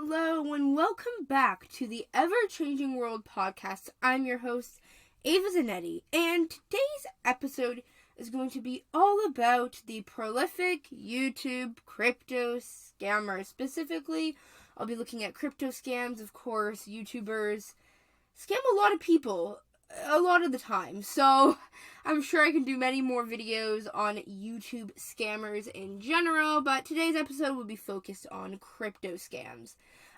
Hello and welcome back to the Ever-Changing World podcast. I'm your host, Ava Zanetti, and today's episode is going to be all about the prolific YouTube crypto scammers. Specifically, I'll be looking at crypto scams. Of course, YouTubers scam a lot of people a lot of the time, so I'm sure I can do many more videos on YouTube scammers in general, but today's episode will be focused on crypto scams.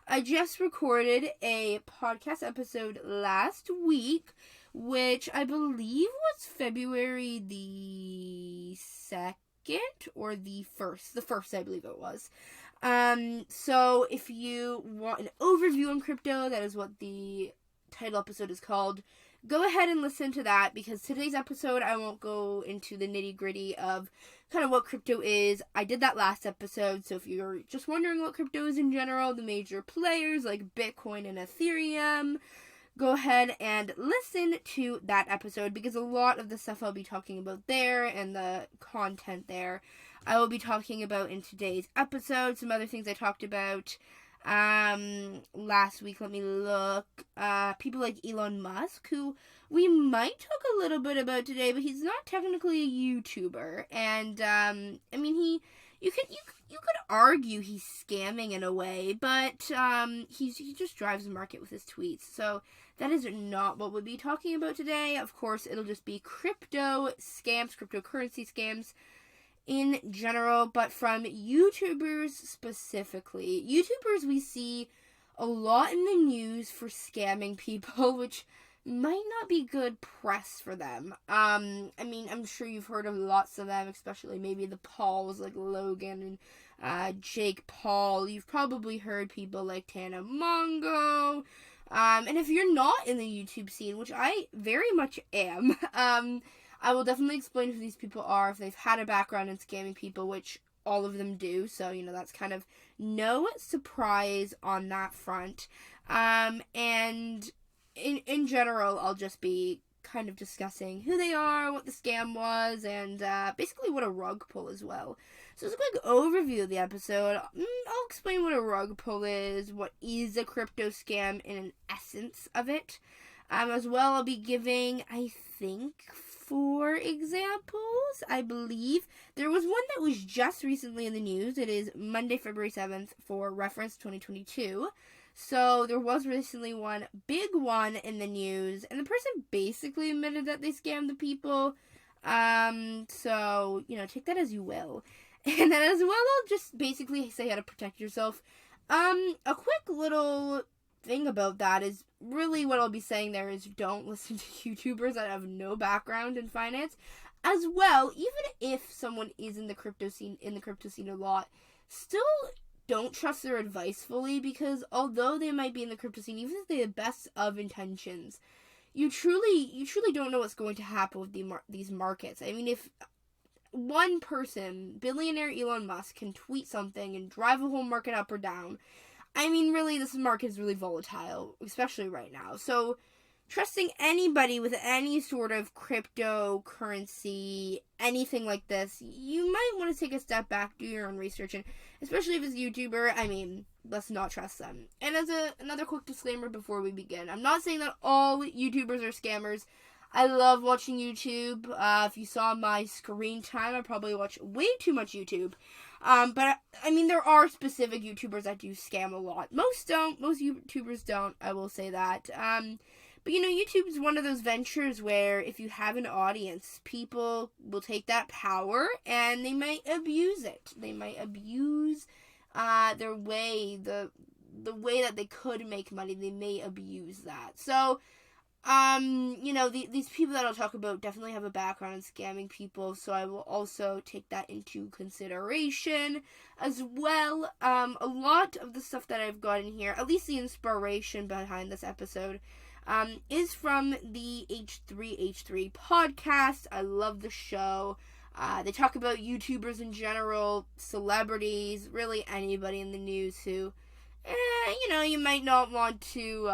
I just recorded a podcast episode last week, which I believe was February the 2nd or the 1st. The 1st, I believe it was. So if you want an overview on crypto, that is what the title episode is called. Go ahead and listen to that, because today's episode I won't go into the nitty-gritty of kind of what crypto is. I did that last episode, so if you're just wondering what crypto is in general, the major players like Bitcoin and Ethereum, go ahead and listen to that episode, because a lot of the stuff I'll be talking about there and the content there I will be talking about in today's episode. Some other things I talked about last week, let me look. People like Elon Musk, who we might talk a little bit about today, but he's not technically a YouTuber. And you could argue he's scamming in a way, but he just drives the market with his tweets. So that is not what we'll be talking about today. Of course, it'll just be crypto scams, cryptocurrency scams in general, but from YouTubers specifically. YouTubers we see a lot in the news for scamming people, which might not be good press for them. I'm sure you've heard of lots of them, especially maybe the Pauls like Logan and Jake Paul. You've probably heard people like Tana Mongo. And if you're not in the YouTube scene, which I very much am, I will definitely explain who these people are, if they've had a background in scamming people, which all of them do, so, that's kind of no surprise on that front. And in general, I'll just be kind of discussing who they are, what the scam was, and basically what a rug pull as well. So it's a quick overview of the episode. I'll explain what a rug pull is, what is a crypto scam in an essence of it. As well, I'll be giving, I think, 4 examples, I believe. There was one that was just recently in the news. It is Monday, February 7th for reference 2022. So there was recently one big one in the news, and the person basically admitted that they scammed the people. So, take that as you will. And then as well, I'll just basically say how to protect yourself. A quick little thing about that is really what I'll be saying there is don't listen to YouTubers that have no background in finance. As well, even if someone is in the crypto scene a lot, still don't trust their advice fully, because although they might be in the crypto scene, even if they have the best of intentions, you truly don't know what's going to happen with these markets. I mean, if one person, billionaire Elon Musk, can tweet something and drive a whole market up or down, I mean, really, this market is really volatile, especially right now. So, trusting anybody with any sort of cryptocurrency, anything like this, you might want to take a step back, do your own research, and especially if it's a YouTuber, let's not trust them. And as another quick disclaimer before we begin, I'm not saying that all YouTubers are scammers. I love watching YouTube. If you saw my screen time, I probably watch way too much YouTube. But there are specific YouTubers that do scam a lot. Most don't. Most YouTubers don't. I will say that. But YouTube is one of those ventures where if you have an audience, people will take that power and they might abuse it. They might abuse their way, the way that they could make money. They may abuse that. So, these people that I'll talk about definitely have a background in scamming people, so I will also take that into consideration as well. A lot of the stuff that I've got in here, at least the inspiration behind this episode, is from the H3H3 podcast. I love the show. They talk about YouTubers in general, celebrities, really anybody in the news who, you might not want to,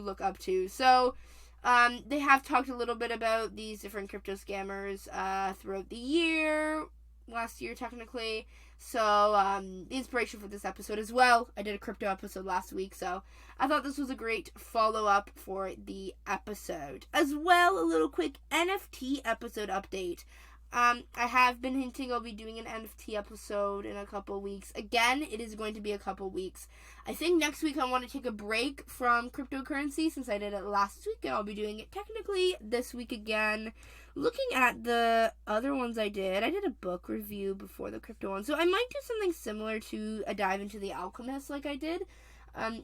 look up to. So, they have talked a little bit about these different crypto scammers, throughout the year, last year technically. So, the inspiration for this episode as well. I did a crypto episode last week, so I thought this was a great follow-up for the episode. As well, a little quick NFT episode update. I have been hinting I'll be doing an NFT episode in a couple weeks. Again, it is going to be a couple weeks. I think next week I want to take a break from cryptocurrency since I did it last week, and I'll be doing it technically this week again. Looking at the other ones I did a book review before the crypto one, so I might do something similar to a dive into The Alchemist like I did.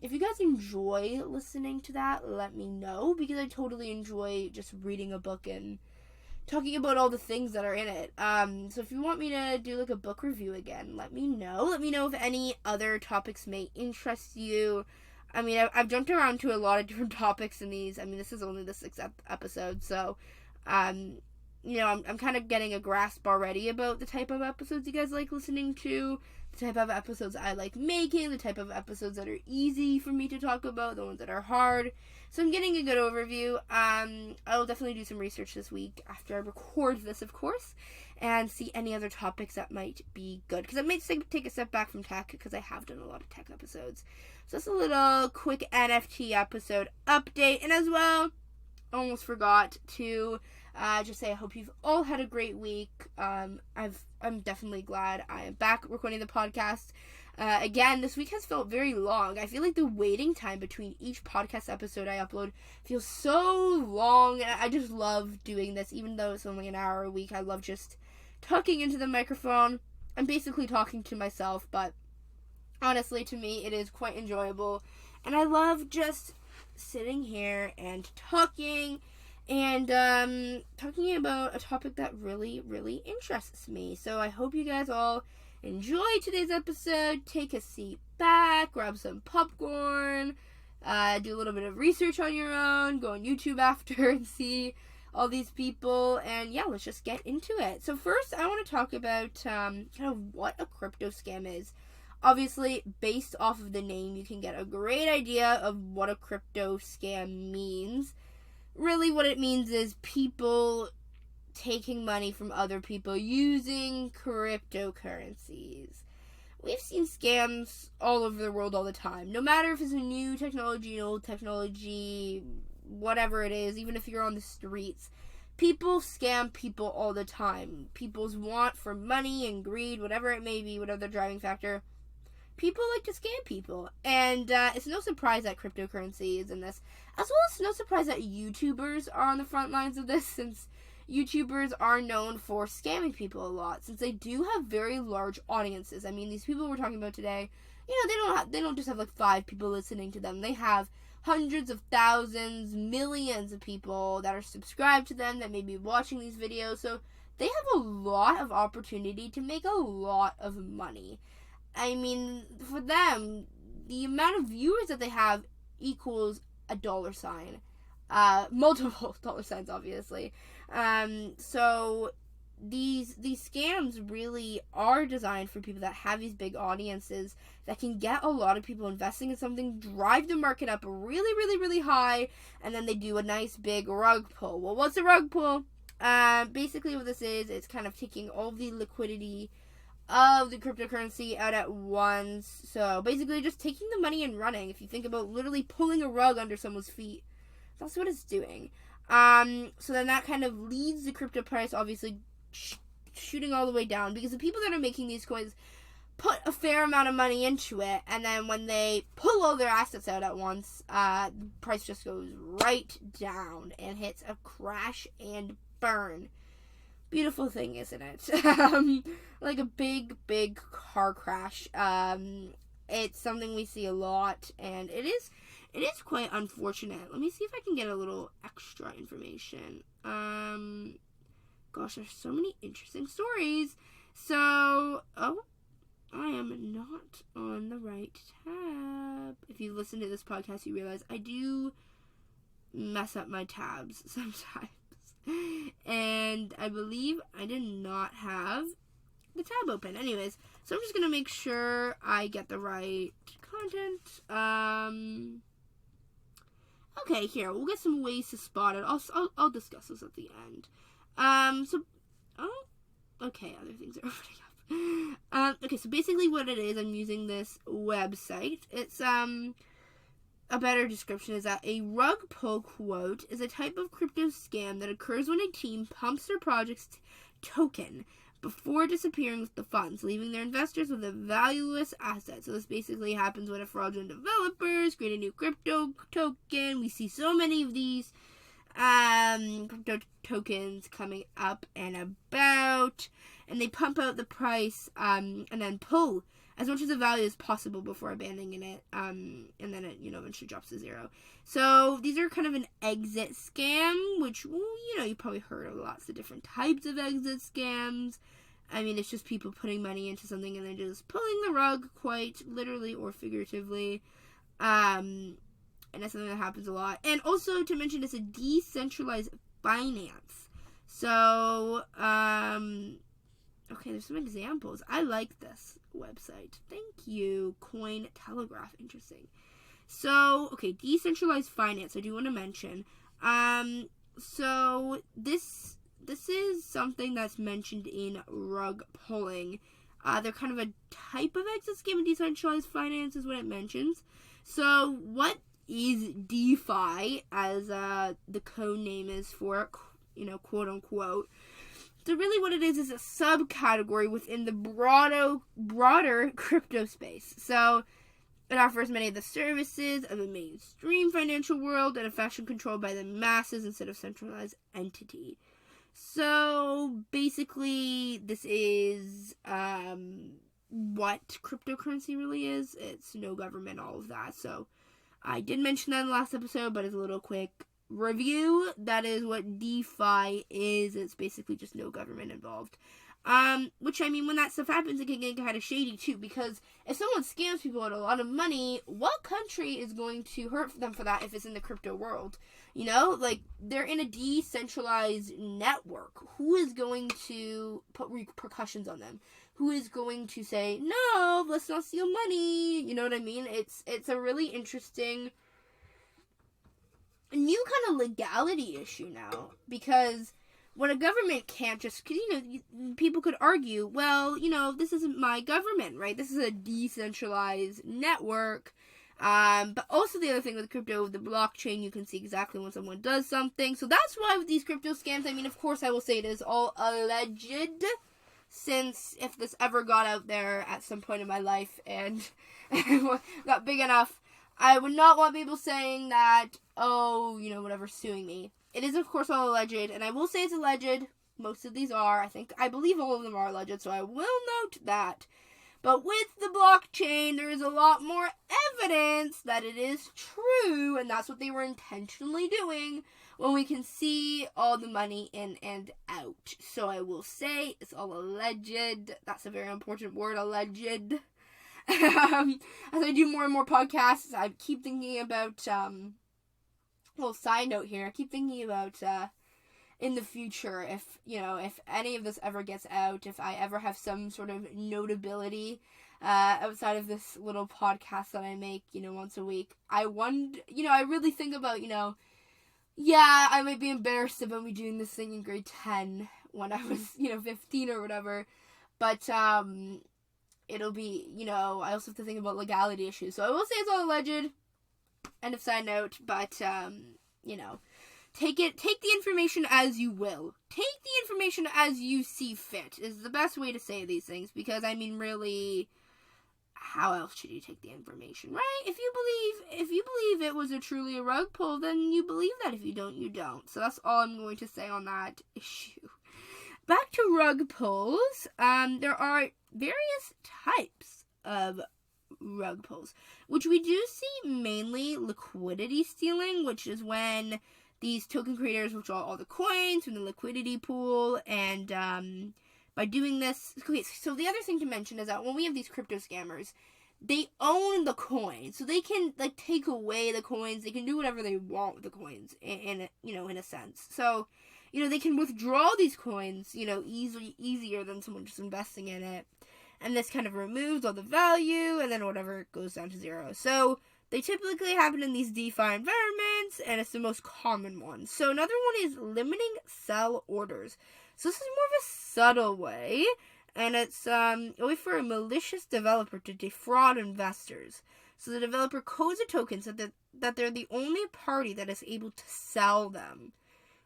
If you guys enjoy listening to that, let me know, because I totally enjoy just reading a book and talking about all the things that are in it. So if you want me to do like a book review again, let me know. Let me know if any other topics may interest you. I mean, I've jumped around to a lot of different topics in these. I mean, this is only the 6th episode, so, you know, I'm kind of getting a grasp already about the type of episodes you guys like listening to, the type of episodes I like making, the type of episodes that are easy for me to talk about, the ones that are hard. So I'm getting a good overview. I will definitely do some research this week after I record this, of course, and see any other topics that might be good. Because I might take a step back from tech, because I have done a lot of tech episodes. So that's a little quick NFT episode update. And as well, almost forgot to just say I hope you've all had a great week. I'm definitely glad I am back recording the podcast. Again, this week has felt very long. I feel like the waiting time between each podcast episode I upload feels so long. And I just love doing this, even though it's only an hour a week. I love just talking into the microphone. I'm basically talking to myself, but honestly, to me, it is quite enjoyable. And I love just sitting here and talking about a topic that really, really interests me. So I hope you guys all enjoy today's episode. Take a seat back, grab some popcorn, do a little bit of research on your own, go on YouTube after and see all these people, and yeah, let's just get into it. So first, I want to talk about kind of what a crypto scam is. Obviously, based off of the name, you can get a great idea of what a crypto scam means. Really, what it means is people taking money from other people using cryptocurrencies. We've seen scams all over the world all the time. No matter if it's a new technology, an old technology, whatever it is, even if you're on the streets, people scam people all the time. People's want for money and greed, whatever it may be, whatever the driving factor, people like to scam people. And it's no surprise that cryptocurrency is in this. As well as no surprise that YouTubers are on the front lines of this, since YouTubers are known for scamming people a lot, since they do have very large audiences. I mean, these people we're talking about today, you know, they don't just have like 5 people listening to them. They have hundreds of thousands, millions of people that are subscribed to them, that may be watching these videos. So they have a lot of opportunity to make a lot of money. I mean, for them, the amount of viewers that they have equals a dollar sign. Multiple dollar signs, obviously. So these scams really are designed for people that have these big audiences that can get a lot of people investing in something, drive the market up really, really, really high, and then they do a nice big rug pull. Well, what's a rug pull? Basically what this is, it's kind of taking all the liquidity of the cryptocurrency out at once. So basically just taking the money and running. If you think about literally pulling a rug under someone's feet, that's what it's doing. So then that kind of leads the crypto price obviously shooting all the way down, because the people that are making these coins put a fair amount of money into it, and then when they pull all their assets out at once, the price just goes right down and hits a crash and burn. Beautiful thing, isn't it? Like a big, big car crash. It's something we see a lot, and it is quite unfortunate. Let me see if I can get a little extra information. Gosh, there's so many interesting stories. So, I am not on the right tab. If you listen to this podcast, you realize I do mess up my tabs sometimes. And I believe I did not have the tab open. Anyways, so I'm just going to make sure I get the right content. Okay, here, we'll get some ways to spot it. I'll discuss this at the end. Okay, other things are opening up. Okay, so basically what it is, I'm using this website. It's, a better description is that a rug pull, quote, is a type of crypto scam that occurs when a team pumps their project's token before disappearing with the funds, leaving their investors with a valueless asset. So this basically happens when a fraudulent developers create a new crypto token. We see so many of these crypto tokens coming up and about, and they pump out the price and then pull as much of the value as possible before abandoning it, and then it, eventually drops to zero. So these are kind of an exit scam, which, well, you probably heard of lots of different types of exit scams. I mean, it's just people putting money into something and then just pulling the rug, quite literally or figuratively. And that's something that happens a lot. And also to mention, it's a decentralized finance. So, okay, there's some examples. I like this website. Thank you, Coin Telegraph. Interesting. So, okay, decentralized finance, I do want to mention. So this is something that's mentioned in rug pulling. They're kind of a type of exit scam in decentralized finance is what it mentions. So what is DeFi, as the code name is for it, quote unquote. So really what it is a subcategory within the broader crypto space. So it offers many of the services of the mainstream financial world in a fashion controlled by the masses instead of centralized entity. So basically this is what cryptocurrency really is. It's no government, all of that. So I did mention that in the last episode, but as a little quick review, that is what DeFi is. It's basically just no government involved. Which, I mean, when that stuff happens, it can get kind of shady too, because if someone scams people out a lot of money, what country is going to hurt them for that if it's in the crypto world? Like, they're in a decentralized network. Who is going to put repercussions on them? Who is going to say, no, let's not steal money? You know what I mean? It's a really interesting new kind of legality issue now, because when a government can't just, people could argue, well, this isn't my government, right? This is a decentralized network. But also the other thing with crypto, the blockchain, you can see exactly when someone does something. So that's why with these crypto scams, I mean, of course, I will say it is all alleged, since if this ever got out there at some point in my life and got big enough, I would not want people saying that, oh, whatever, suing me. It is, of course, all alleged, and I will say it's alleged. Most of these are. I believe all of them are alleged, so I will note that. But with the blockchain, there is a lot more evidence that it is true, and that's what they were intentionally doing when we can see all the money in and out. So I will say it's all alleged. That's a very important word, alleged. As I do more and more podcasts, I keep thinking about, side note here, I keep thinking about, in the future, if any of this ever gets out, if I ever have some sort of notability, outside of this little podcast that I make, once a week, I really think about, I might be embarrassed about me doing this thing in grade 10 when I was, 15 or whatever, but, it'll be, I also have to think about legality issues. So I will say it's all alleged. End of side note. But, take the information as you will. Take the information as you see fit is the best way to say these things. Because, I mean, really, how else should you take the information, right? If you believe it was truly a rug pull, then you believe that. If you don't, you don't. So that's all I'm going to say on that issue. Back to rug pulls. There are various types of rug pulls, which we do see mainly liquidity stealing, which is when these token creators withdraw all the coins from the liquidity pool, and by doing this, okay, so the other thing to mention is that when we have these crypto scammers, they own the coin, so they can take away the coins, they can do whatever they want with the coins, in a sense. So they can withdraw these coins, easier than someone just investing in it. And this kind of removes all the value, and then whatever goes down to zero. So they typically happen in these DeFi environments, and it's the most common one. So another one is limiting sell orders. So this is more of a subtle way, And it's a way for a malicious developer to defraud investors. So the developer codes a token so that they're the only party that is able to sell them,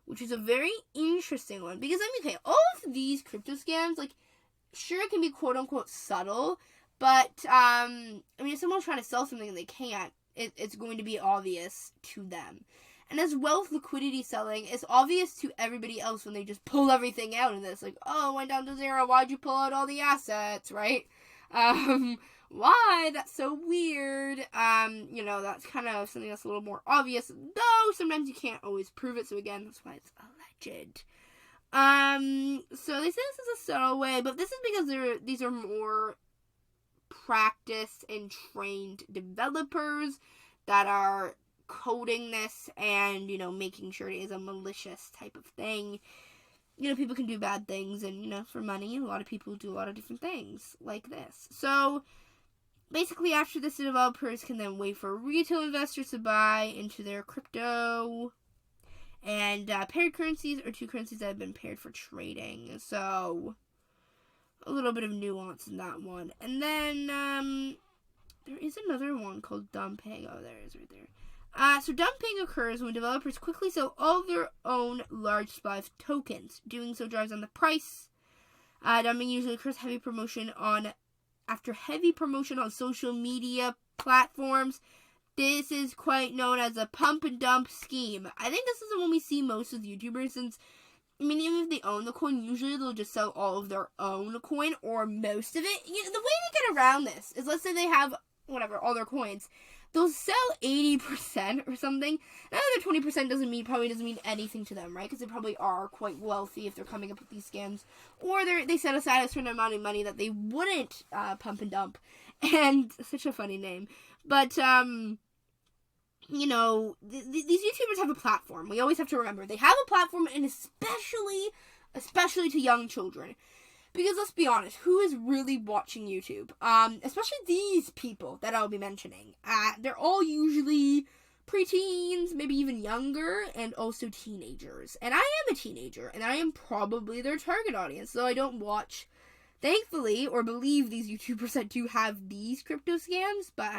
which is a very interesting one. Because, I mean, okay, all of these crypto scams, like, sure, it can be quote-unquote subtle, but, I mean, if someone's trying to sell something and they can't, it's going to be obvious to them. And as well with liquidity selling, it's obvious to everybody else when they just pull everything out, and it's like, oh, it went down to zero, why'd you pull out all the assets, right? Why? That's so weird. That's kind of something that's a little more obvious, though sometimes you can't always prove it, so again, that's why it's alleged. So they say this is a subtle way, but this is because these are more practiced and trained developers that are coding this and, making sure it is a malicious type of thing. People can do bad things, and, for money, a lot of people do a lot of different things like this. So, basically, after this, the developers can then wait for retail investors to buy into their crypto. And paired currencies are two currencies that have been paired for trading. So, a little bit of nuance in that one. And then, there is another one called dumping. Oh, there it is right there. So dumping occurs when developers quickly sell all of their own large supply of tokens. Doing so drives down the price. Dumping usually occurs after heavy promotion on social media platforms. This is quite known as a pump and dump scheme. I think this is the one we see most with YouTubers, since, even if they own the coin, usually they'll just sell all of their own coin, or most of it. The way they get around this is, let's say they have, all their coins. They'll sell 80% or something. The other 20% probably doesn't mean anything to them, right? Because they probably are quite wealthy if they're coming up with these scams. Or they set aside a certain amount of money that they wouldn't pump and dump. And such a funny name. But, these YouTubers have a platform. We always have to remember. They have a platform, and especially to young children. Because let's be honest, who is really watching YouTube? Especially these people that I'll be mentioning. They're all usually preteens, maybe even younger, and also teenagers. And I am a teenager, and I am probably their target audience, so I don't watch, thankfully, or believe these YouTubers that do have these crypto scams, but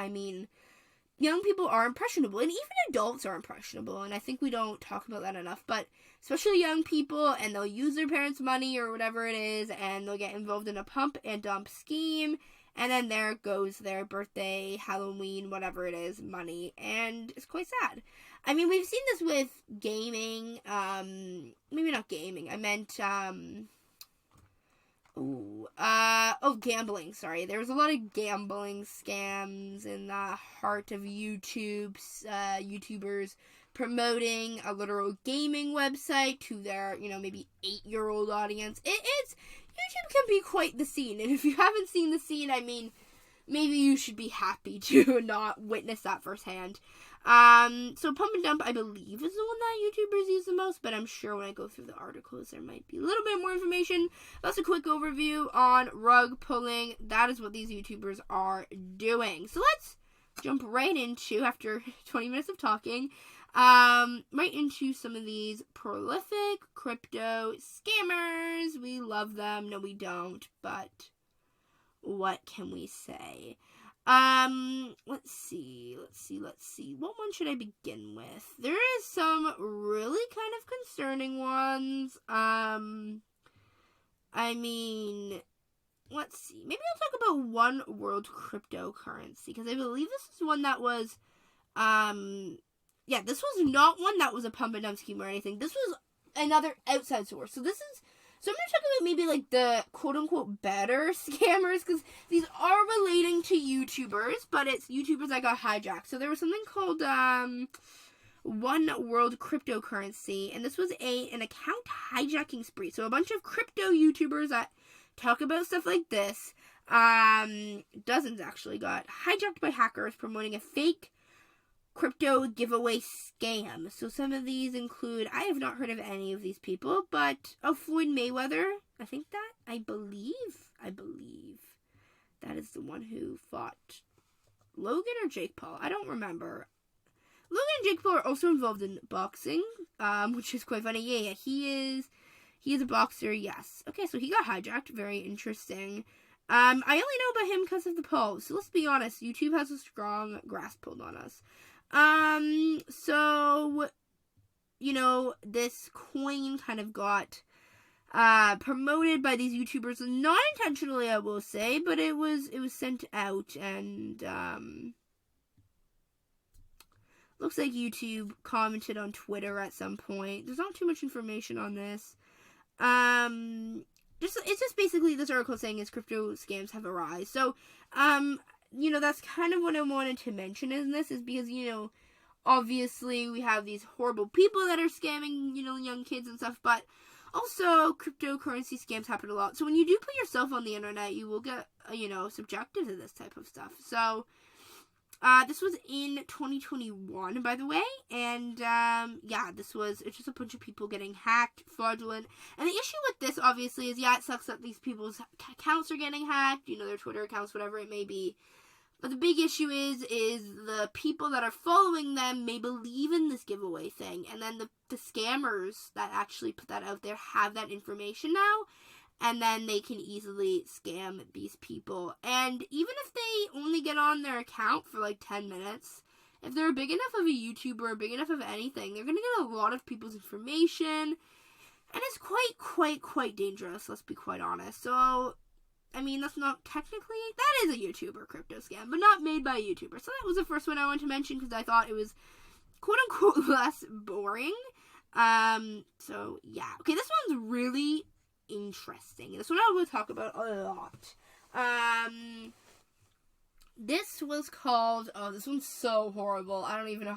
young people are impressionable, and even adults are impressionable, and I think we don't talk about that enough, but especially young people, and they'll use their parents' money or whatever it is, and they'll get involved in a pump and dump scheme, and then there goes their birthday, Halloween, whatever it is, money, and it's quite sad. We've seen this with gaming, maybe not gaming, I meant, gambling, sorry. There's a lot of gambling scams in the heart of YouTubers promoting a literal gaming website to their, maybe 8-year-old audience. YouTube can be quite the scene, and if you haven't seen the scene, maybe you should be happy to not witness that firsthand. So pump and dump, I believe, is the one that YouTubers use the most, but I'm sure when I go through the articles, there might be a little bit more information. That's a quick overview on rug pulling. That is what these YouTubers are doing. So let's jump right into, after 20 minutes of talking, right into some of these prolific crypto scammers. We love them. No, we don't, but what can we say? Let's see. What one should I begin with? There is some really kind of concerning ones. Let's see. Maybe I'll talk about One World cryptocurrency, because I believe this is one that was, this was not one that was a pump and dump scheme or anything. This was another outside source. So I'm going to talk about maybe, the quote-unquote better scammers, because these are relating to YouTubers, but it's YouTubers that got hijacked. So there was something called, One World cryptocurrency, and this was an account hijacking spree. So a bunch of crypto YouTubers that talk about stuff like this, dozens actually, got hijacked by hackers promoting a fake crypto giveaway scam. So some of these include, I have not heard of any of these people, but Floyd Mayweather, I believe that is the one who fought Logan or Jake Paul. I don't remember. Logan and Jake Paul are also involved in boxing, which is quite funny. Yeah, he He is a boxer, yes. Okay, so he got hijacked. Very interesting. I only know about him because of the polls. So let's be honest. YouTube has a strong grasp hold on us. So, this coin kind of got promoted by these YouTubers, not intentionally, I will say, but it was sent out, and looks like YouTube commented on Twitter at some point. There's not too much information on this. It's just basically this article saying is crypto scams have arisen. So, that's kind of what I wanted to mention in this, is because, obviously we have these horrible people that are scamming, young kids and stuff, but also cryptocurrency scams happen a lot. So when you do put yourself on the internet, you will get, subjected to this type of stuff. So, this was in 2021, by the way, and, it's just a bunch of people getting hacked, fraudulent, and the issue with this, obviously, is, it sucks that these people's accounts are getting hacked, their Twitter accounts, whatever it may be, but the big issue is the people that are following them may believe in this giveaway thing, and then the scammers that actually put that out there have that information now, and then they can easily scam these people. And even if they only get on their account for like 10 minutes, if they're big enough of a YouTuber, big enough of anything, they're going to get a lot of people's information. And it's quite dangerous, let's be quite honest. So, that's not technically, that is a YouTuber crypto scam, but not made by a YouTuber. So that was the first one I wanted to mention because I thought it was quote unquote less boring. So yeah. Okay, this one's really interesting. This one I will talk about a lot. This was called, this one's so horrible. I don't even know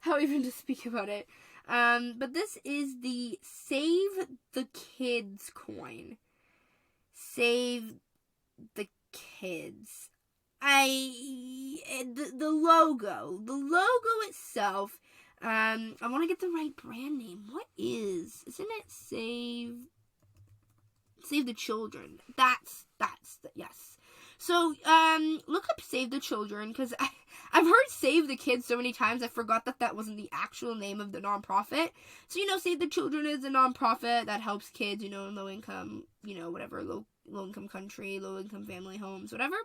how even to speak about it. But this is the Save the Kids coin. Save the Kids. The logo itself, I want to get the right brand name. What isn't it Save the Children? That's yes. So, look up Save the Children, because I've heard Save the Kids so many times, I forgot that wasn't the actual name of the nonprofit. So, Save the Children is a nonprofit that helps kids, in low income, whatever, low income country, low income family homes, whatever.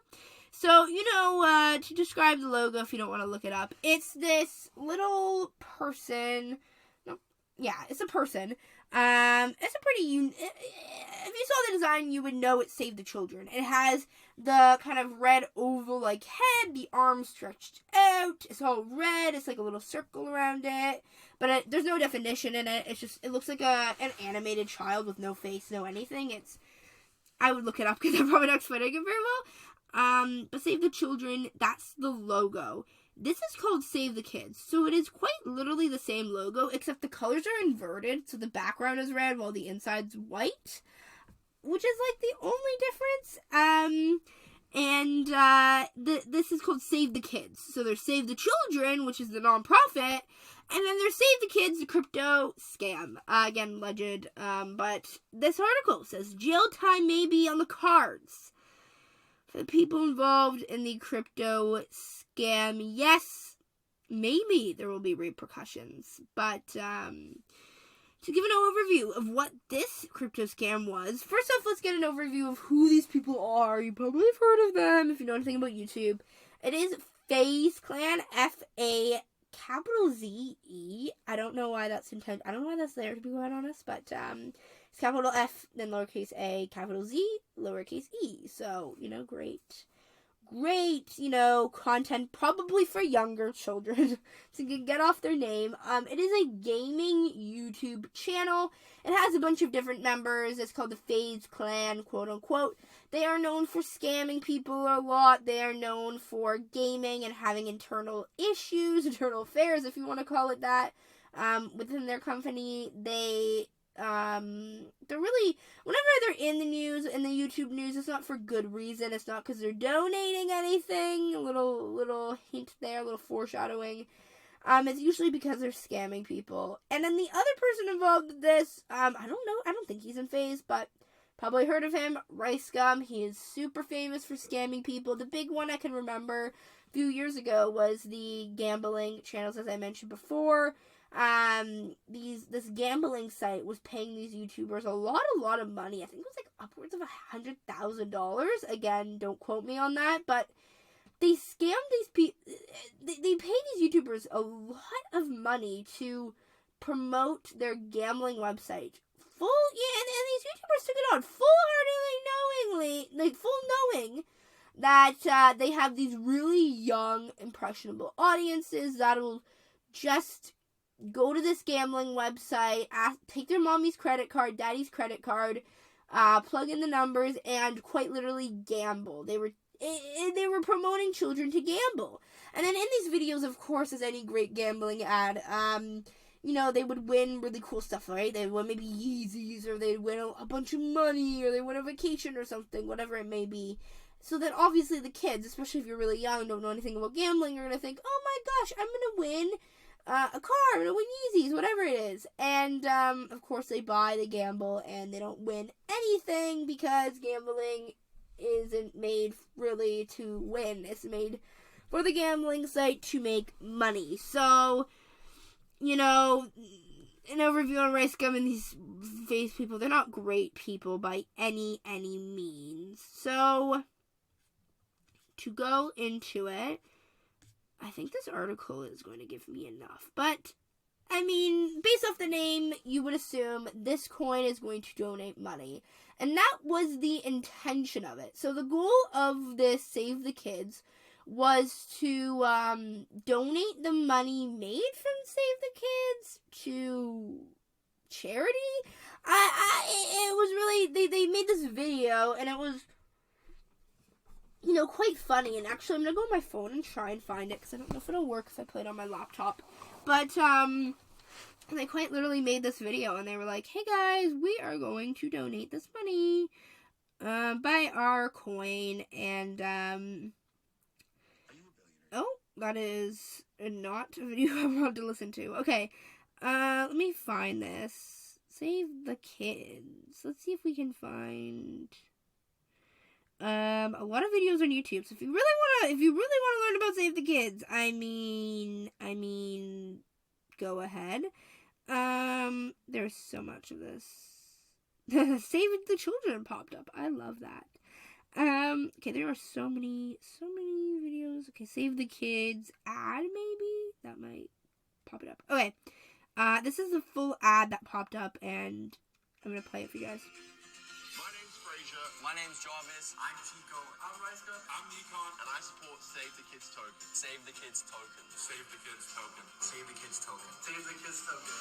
So, to describe the logo, if you don't want to look it up, it's this little person. It's a person. It's a pretty if you saw the design, you would know it's Save the Children. It has the kind of red oval head, the arms stretched out. It's all red. It's like a little circle around it, but there's no definition in it. It's just, it looks like an animated child with no face, no anything. I would look it up because I'm probably not explaining it very well. But Save the Children, that's the logo. This is called Save the Kids, so it is quite literally the same logo, except the colors are inverted, so the background is red while the inside's white, which is the only difference. This is called Save the Kids. So there's Save the Children, which is the nonprofit, and then there's Save the Kids, the crypto scam. Again, alleged, but this article says jail time may be on the cards for the people involved in the crypto scam. Yes, maybe there will be repercussions, but to give an overview of what this crypto scam was, first off, let's get an overview of who these people are. You probably have heard of them if you know anything about YouTube. It is FaZe Clan, F-A capital Z-E. I don't know why that's intended. I don't know why that's there, to be quite honest, but it's capital F, then lowercase a, capital Z, lowercase e. So, great, content probably for younger children to get off their name. It is a gaming YouTube channel. It has a bunch of different members. It's called the FaZe Clan, quote unquote. They are known for scamming people a lot. They are known for gaming and having internal issues, internal affairs, if you want to call it that, within their company. They're really, whenever they're in the news, in the YouTube news, it's not for good reason. It's not because they're donating anything. A little hint there, a little foreshadowing. It's usually because they're scamming people. And then the other person involved with this, I don't know, I don't think he's in FaZe, but probably heard of him, Rice Gum. He is super famous for scamming people. The big one I can remember a few years ago was the gambling channels, as I mentioned before. this gambling site was paying these YouTubers a lot of money. I think it was like upwards of $100,000. Again, don't quote me on that, but they scammed these people. They pay these YouTubers a lot of money to promote their gambling website. And these YouTubers took it on full knowing that they have these really young, impressionable audiences that will just go to this gambling website, take their mommy's credit card, daddy's credit card, plug in the numbers, and quite literally gamble. They were promoting children to gamble. And then in these videos, of course, as any great gambling ad, they would win really cool stuff, right? They'd win maybe Yeezys, or they'd win a bunch of money, or they win a vacation or something, whatever it may be. So then obviously the kids, especially if you're really young, don't know anything about gambling, are going to think, oh my gosh, I'm going to win a car, I'm going to win Yeezys, whatever it is. And, of course, they gamble, and they don't win anything because gambling isn't made really to win. It's made for the gambling site to make money. So, an overview on Rice Gum and these FaZe people, they're not great people by any means. So, to go into it, I think this article is going to give me enough. But, based off the name, you would assume this coin is going to donate money. And that was the intention of it. So the goal of this Save the Kids was to donate the money made from Save the Kids to charity. It was really, they made this video, and it was, quite funny. And actually, I'm going to go on my phone and try and find it, because I don't know if it'll work if I play it on my laptop. But, they quite literally made this video, and they were like, hey guys, we are going to donate this money, buy our coin, and, oh, that is not a video I want to listen to. Okay, let me find this. Save the Kids. Let's see if we can find, a lot of videos on YouTube, so if you really want to learn about Save the Kids, go ahead. There's so much of this. Saving the Children popped up. I love that. Okay, there are so many videos. Okay, Save the Kids ad, maybe? That might pop it up. Okay, this is the full ad that popped up, and I'm gonna play it for you guys. My name's Jarvis. I'm Tico. I'm Riska. I'm Nikon. And I support Save the Kids Token. Save the Kids Token. Save the Kids Token. Save the Kids Token. Save the Kids Token.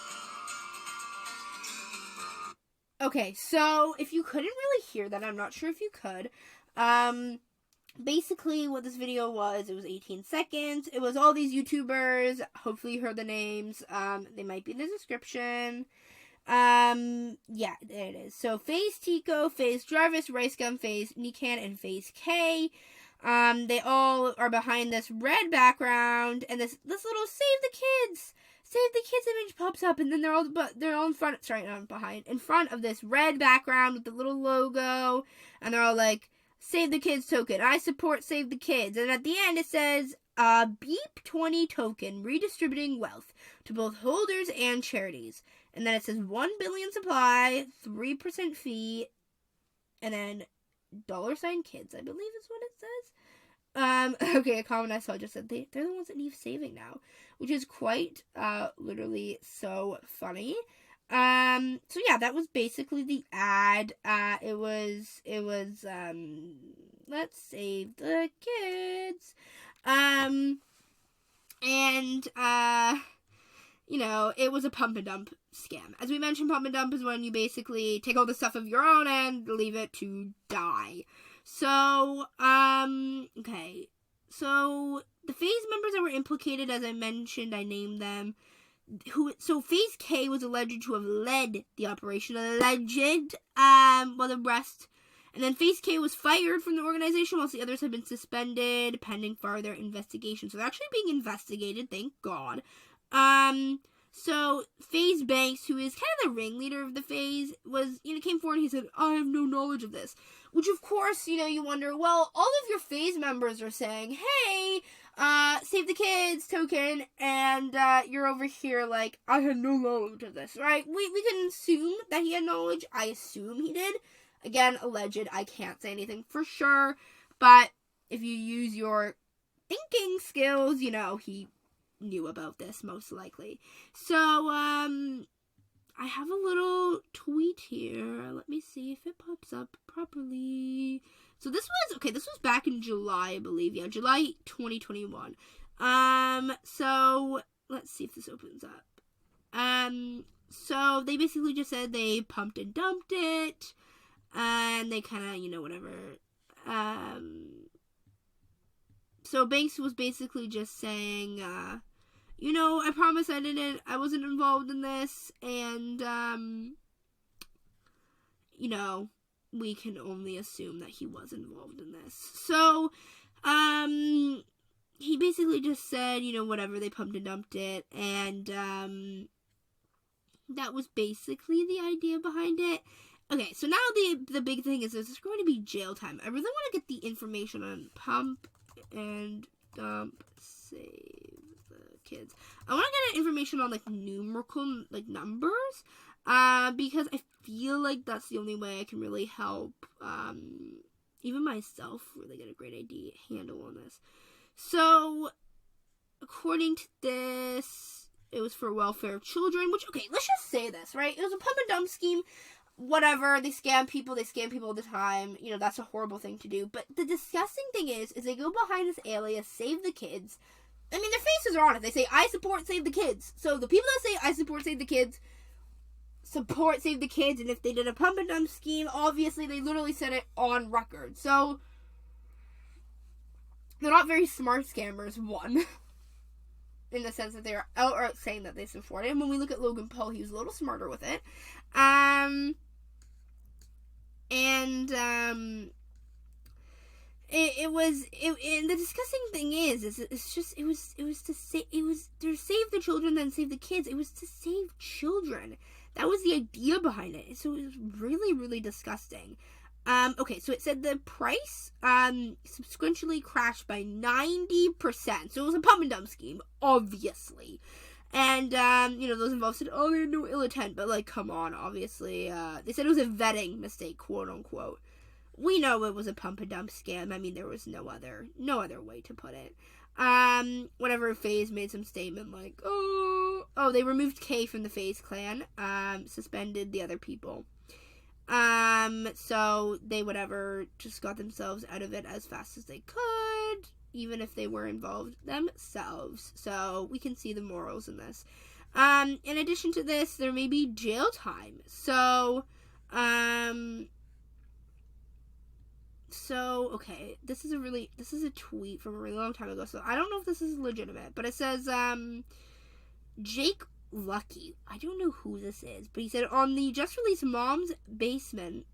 Okay, so if you couldn't really hear that, I'm not sure if you could. Basically what this video was, it was 18 seconds. It was all these YouTubers. Hopefully you heard the names. They might be in the description. Yeah, there it is. So, FaZe Tico, FaZe Jarvis, Rice Gum, FaZe Nikan, and FaZe K. They all are behind this red background, and this little Save the Kids image pops up, and then they're all in front, not behind, in front of this red background with the little logo, and they're all like, Save the Kids token, I support Save the Kids, and at the end it says, Beep 20 token, redistributing wealth to both holders and charities. And then it says 1 billion supply, 3% fee, and then $kids, I believe is what it says. Okay, a comment I saw just said they're the ones that need saving now, which is quite, literally so funny. So yeah, that was basically the ad. It was, let's save the kids. It was a pump and dump scam. As we mentioned, pump and dump is when you basically take all the stuff of your own and leave it to die. So, okay. So, the FaZe members that were implicated, as I mentioned, I named them. So, FaZe K was alleged to have led the operation. While the rest... And then FaZe K was fired from the organization, whilst the others have been suspended, pending further investigation. So, they're actually being investigated, thank God. So FaZe Banks, who is kind of the ringleader of the FaZe, came forward and he said, I have no knowledge of this. Which, of course, you wonder, well, all of your FaZe members are saying, hey, Save Save the Kids token, and you're over here like, I had no knowledge of this, right? We can assume that he had knowledge. I assume he did. Again, alleged. I can't say anything for sure, but if you use your thinking skills, you know, he knew about this most likely. So, I have a little tweet here. Let me see if it pops up properly. So this was back in July, I believe. Yeah, July 2021. So let's see if this opens up. So they basically just said they pumped and dumped it, and they kind of, you know, whatever. So Banks was basically just saying, you know, I promise I wasn't involved in this, and, you know, we can only assume that he was involved in this. So, he basically just said, you know, whatever, they pumped and dumped it, and, that was basically the idea behind it. Okay, so now the big thing is there's going to be jail time. I really want to get the information on pump and dump, save the kids. I want to get information on, like, numerical, like, numbers, because I feel like that's the only way I can really help, even myself really get a great handle on this. So, according to this, it was for welfare of children, which, okay, let's just say this, right? It was a pump and dump scheme. Whatever, they scam people all the time. You know, that's a horrible thing to do. But the disgusting thing is they go behind this alias, Save the Kids. I mean, their faces are on it. They say, I support Save the Kids. So the people that say, I support Save the Kids, support Save the Kids. And if they did a pump and dump scheme, obviously they literally said it on record. So, they're not very smart scammers, one. In the sense that they're outright saying that they support him. When we look at Logan Paul, he was a little smarter with it. And the disgusting thing is it's just it was to save the children, then save the kids. It was to save children. That was the idea behind it. So it was really, really disgusting. Okay, so it said the price subsequently crashed by 90%. So it was a pump and dump scheme, obviously. And, you know, those involved said, oh, they had no ill intent, but, like, come on, obviously. They said it was a vetting mistake, quote unquote. We know it was a pump and dump scam. I mean, there was no other way to put it. Whatever, FaZe made some statement like, oh, they removed K from the FaZe clan, suspended the other people. So they, just got themselves out of it as fast as they could, even if they were involved themselves. So we can see the morals in this. In addition to this, there may be jail time. So, okay, this is a tweet from a really long time ago, so I don't know if this is legitimate, but it says, Jake Lucky, I don't know who this is, but he said on the just released Mom's Basement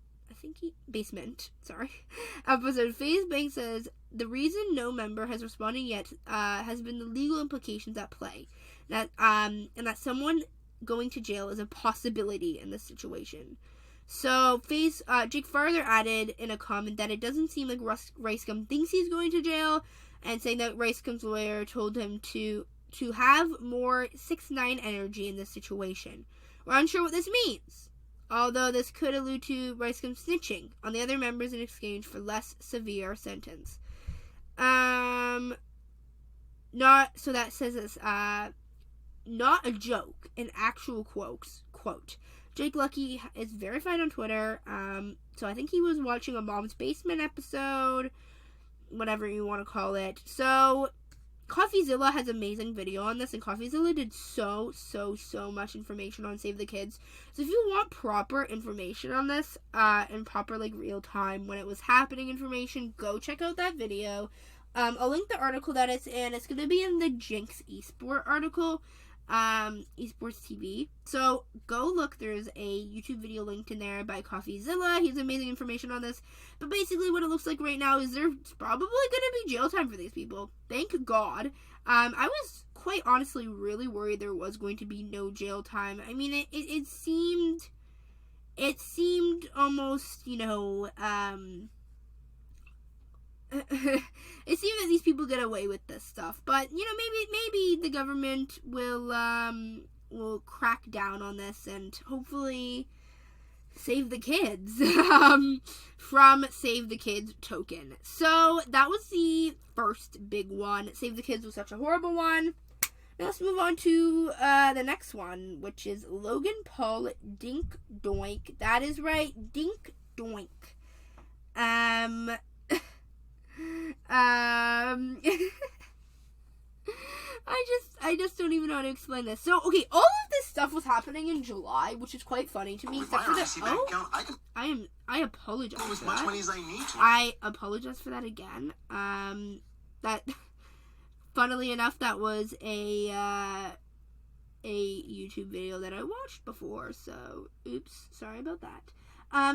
episode, FaZe Banks says the reason no member has responded yet has been the legal implications at play, that and that someone going to jail is a possibility in this situation. So Jake further added in a comment that it doesn't seem like Ricegum thinks he's going to jail, and saying that Ricegum's lawyer told him to have more 6ix9ine energy in this situation. We're unsure what this means, although this could allude to Ricegum snitching on the other members in exchange for less severe sentence. That says this, not a joke, an actual quote. Jake Lucky is verified on Twitter, so I think he was watching a Mom's Basement episode, whatever you want to call it. So, Coffeezilla has amazing video on this, and Coffeezilla did so much information on Save the Kids. So if you want proper information on this, and proper, like, real time, when it was happening information, go check out that video. I'll link the article that it's in. It's going to be in the Jinx Esport article, Esports TV. So go look. There's a YouTube video linked in there by Coffeezilla. He has amazing information on this. But basically what it looks like right now is there's probably going to be jail time for these people. Thank God. I was quite honestly really worried there was going to be no jail time. I mean, it seemed almost, it seems that these people get away with this stuff, but maybe the government will crack down on this and hopefully save the kids from Save the Kids token. So that was the first big one. Save the Kids was such a horrible one. Now let's move on to the next one, which is Logan Paul Dink Doink. That is right, Dink Doink. I just don't even know how to explain this. So, okay, all of this stuff was happening in July, which is quite funny to me. Except for the, I apologize for that. Money as I need to. I apologize for that again. That, funnily enough, that was a YouTube video that I watched before. So, oops, sorry about that.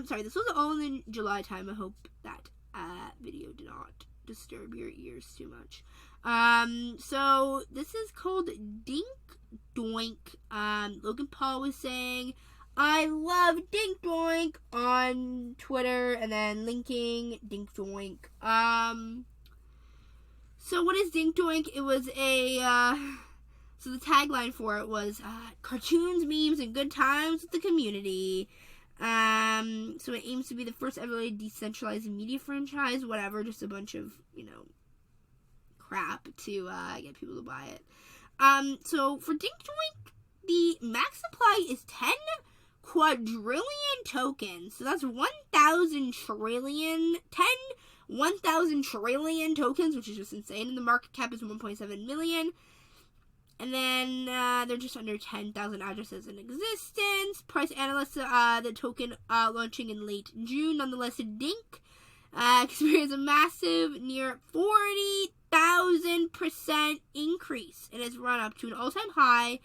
Sorry, this was all in July time. I hope that video did not disturb your ears too much. So this is called Dink Doink. Logan Paul was saying, I love Dink Doink on Twitter, and then linking Dink Doink. So what is Dink Doink? It was so the tagline for it was, cartoons, memes, and good times with the community. So it aims to be the first ever decentralized media franchise, whatever, just a bunch of, crap to get people to buy it. So for Dink Doink, the max supply is 10 quadrillion tokens. So that's 1,000 trillion tokens, which is just insane. And the market cap is 1.7 million. And then they're just under 10,000 addresses in existence. Price analysts, the token launching in late June. Nonetheless, Dink experienced a massive near 40,000% increase. It has run up to an all-time high.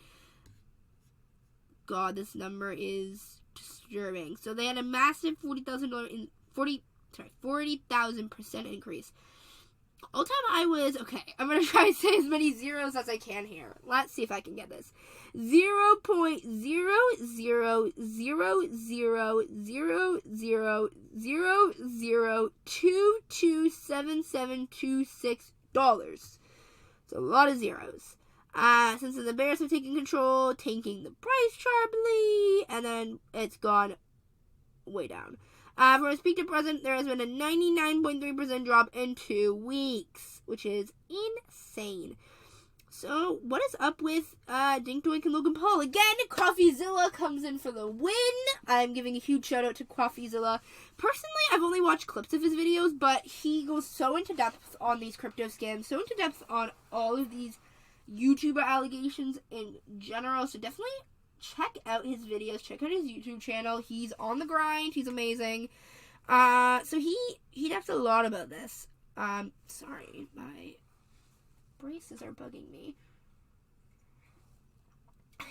God, this number is disturbing. So they had a massive 40,000% increase. All-time high was, okay, I'm going to try to say as many zeros as I can here. Let's see if I can get this. 0.0000000227726 It's a lot of zeros. Since the Bears have taken control, tanking the price sharply, and then it's gone way down. From its peak to present, there has been a 99.3% drop in 2 weeks, which is insane. So, what is up with Dink Doink and Logan Paul? Again, Coffeezilla comes in for the win. I'm giving a huge shout out to Coffeezilla. Personally, I've only watched clips of his videos, but he goes so into depth on these crypto scams, so into depth on all of these YouTuber allegations in general. So definitely check out his videos, check out his YouTube channel. He's on the grind, he's amazing. So he talks a lot about this. Sorry, my braces are bugging me.